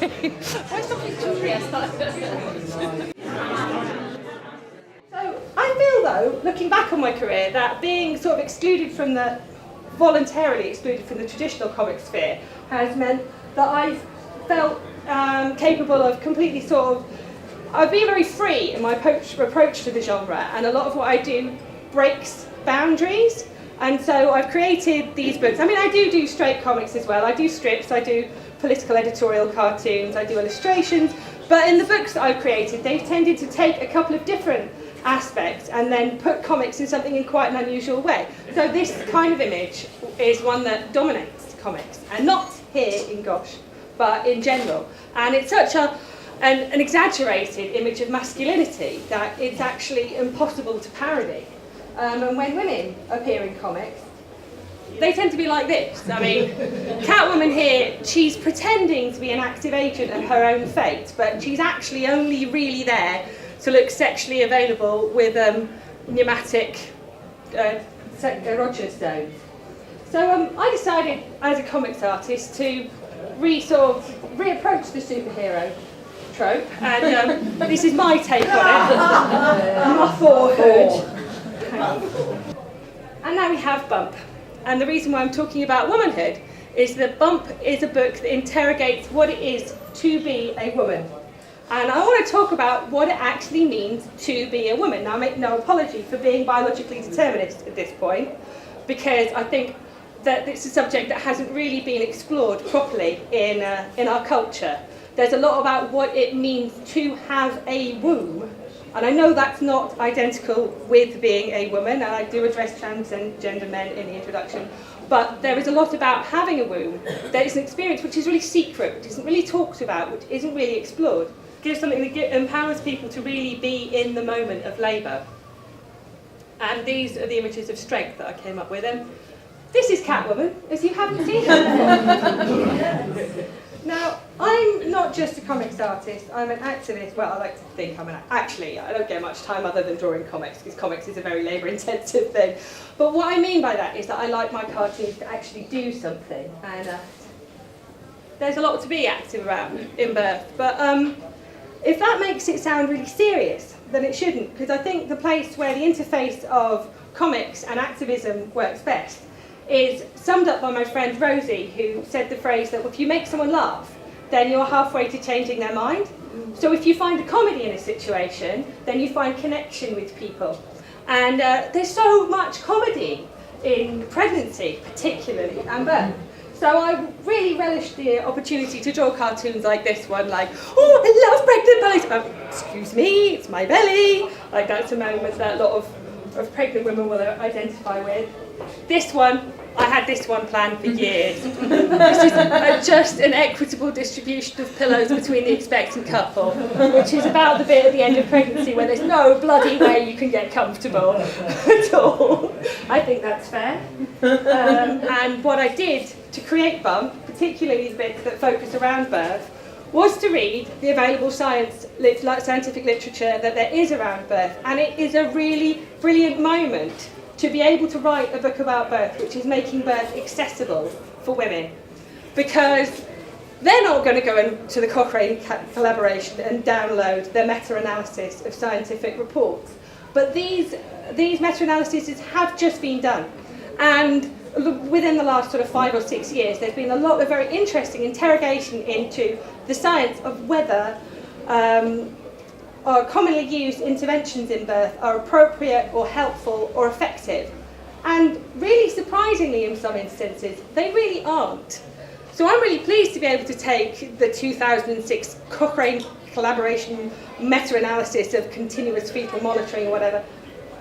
Why something jewellery? So I feel, though, looking back on my career, that being sort of voluntarily excluded from the traditional comic sphere has meant that I've felt capable of completely I've been very free in my approach to the genre, and a lot of what I do breaks boundaries. And so I've created these books. I mean, I do straight comics as well. I do strips, I do political editorial cartoons, I do illustrations. But in the books that I've created, they've tended to take a couple of different aspects and then put comics in something in quite an unusual way. So this kind of image is one that dominates comics, and not here in Gosh, but in general. And it's such an exaggerated image of masculinity that it's actually impossible to parody. And when women appear in comics, they tend to be like this. I mean, Catwoman here, she's pretending to be an active agent of her own fate, but she's actually only really there to look sexually available with pneumatic Roger stones. So I decided, as a comics artist, to reapproach the superhero trope, and this is my take on it. My forehead. And now we have Bump. And the reason why I'm talking about womanhood is that Bump is a book that interrogates what it is to be a woman. And I want to talk about what it actually means to be a woman. Now, I make no apology for being biologically determinist at this point, because I think that it's a subject that hasn't really been explored properly in our culture. There's a lot about what it means to have a womb. And I know that's not identical with being a woman, and I do address transgender men in the introduction, but there is a lot about having a womb that is an experience which is really secret, which isn't really talked about, which isn't really explored. It gives something that empowers people to really be in the moment of labour. And these are the images of strength that I came up with. And this is Catwoman, as you haven't seen her before. Now, I'm not just a comics artist, I'm an activist. Well, I like to think actually, I don't get much time other than drawing comics, because comics is a very labour-intensive thing. But what I mean by that is that I like my cartoons to actually do something. And there's a lot to be active around in birth. But if that makes it sound really serious, then it shouldn't, because I think the place where the interface of comics and activism works best is summed up by my friend Rosie, who said the phrase that if you make someone laugh, then you're halfway to changing their mind. So if you find a comedy in a situation, then you find connection with people. And there's so much comedy in pregnancy, particularly, and birth. So I really relished the opportunity to draw cartoons like this one, like, oh, I love pregnant bellies. Excuse me, it's my belly. Like, that's a moment that a lot of pregnant women will identify with. This one, I had this one planned for years. This is just an equitable distribution of pillows between the expectant couple, which is about the bit at the end of pregnancy where there's no bloody way you can get comfortable at all. I think that's fair. And what I did to create Bump, particularly the bits that focus around birth, was to read the available scientific literature that there is around birth. And it is a really brilliant moment to be able to write a book about birth, which is making birth accessible for women. Because they're not going to go into the Cochrane collaboration and download their meta-analysis of scientific reports. But these meta-analyses have just been done. And within the last 5 or 6 years, there's been a lot of very interesting interrogation into the science of whether commonly used interventions in birth are appropriate or helpful or effective. And really surprisingly, in some instances, they really aren't. So I'm really pleased to be able to take the 2006 Cochrane collaboration meta-analysis of continuous fetal monitoring or whatever,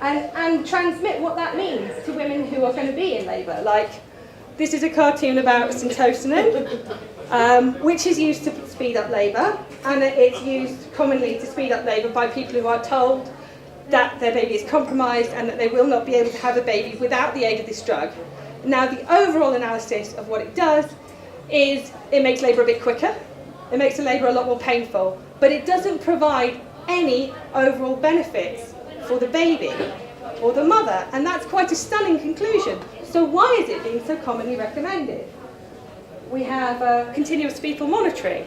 and transmit what that means to women who are going to be in labour. Like, this is a cartoon about syntocinon, which is used to speed up labour, and it's used commonly to speed up labour by people who are told that their baby is compromised and that they will not be able to have a baby without the aid of this drug. Now, the overall analysis of what it does is it makes labour a bit quicker, it makes the labour a lot more painful, but it doesn't provide any overall benefits for the baby or the mother, and that's quite a stunning conclusion. So why is it being so commonly recommended? we have continuous fetal monitoring,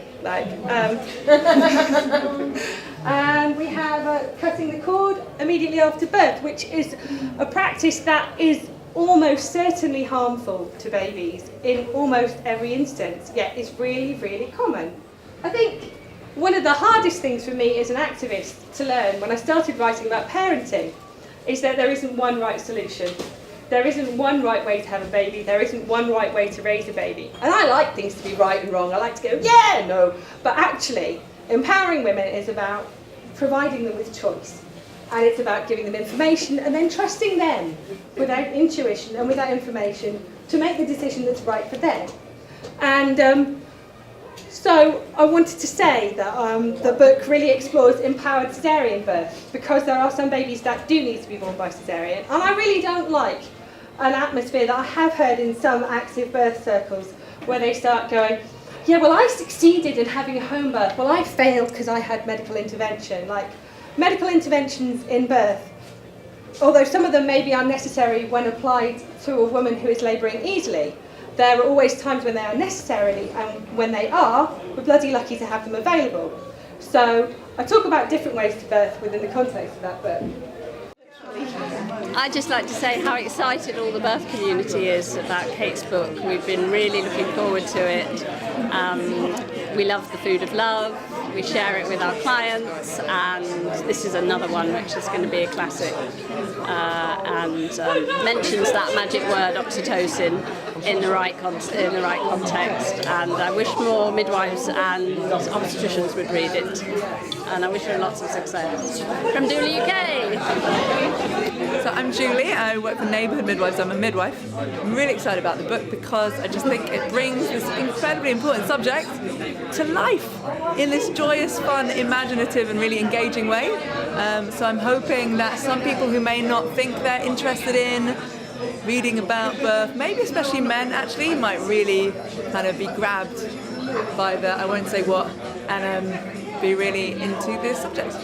and we have cutting the cord immediately after birth, which is a practice that is almost certainly harmful to babies in almost every instance, yet is really, really common. I think one of the hardest things for me as an activist to learn when I started writing about parenting is that there isn't one right solution. There isn't one right way to have a baby. There isn't one right way to raise a baby. And I like things to be right and wrong. I like to go, yeah, no. But actually, empowering women is about providing them with choice. And it's about giving them information and then trusting them with their intuition and with that information to make the decision that's right for them. And so I wanted to say that the book really explores empowered caesarean birth, because there are some babies that do need to be born by caesarean. And I really don't like an atmosphere that I have heard in some active birth circles where they start going, yeah, well, I succeeded in having a home birth. Well, I failed because I had medical intervention. Like, medical interventions in birth, although some of them may be unnecessary when applied to a woman who is labouring easily, there are always times when they are necessary, and when they are, we're bloody lucky to have them available. So I talk about different ways to birth within the context of that book. I'd just like to say how excited all the birth community is about Kate's book. We've been really looking forward to it. We love the food of love, we share it with our clients, and this is another one which is going to be a classic and mentions that magic word oxytocin in the right context, and I wish more midwives and obstetricians would read it, and I wish her lots of success. From Dooley UK! So I'm Julie, I work for Neighbourhood Midwives, I'm a midwife. I'm really excited about the book because I just think it brings this incredibly important subject to life in this joyous, fun, imaginative and really engaging way. So I'm hoping that some people who may not think they're interested in reading about birth, maybe especially men actually, might really kind of be grabbed by the I won't say what, and be really into this subject.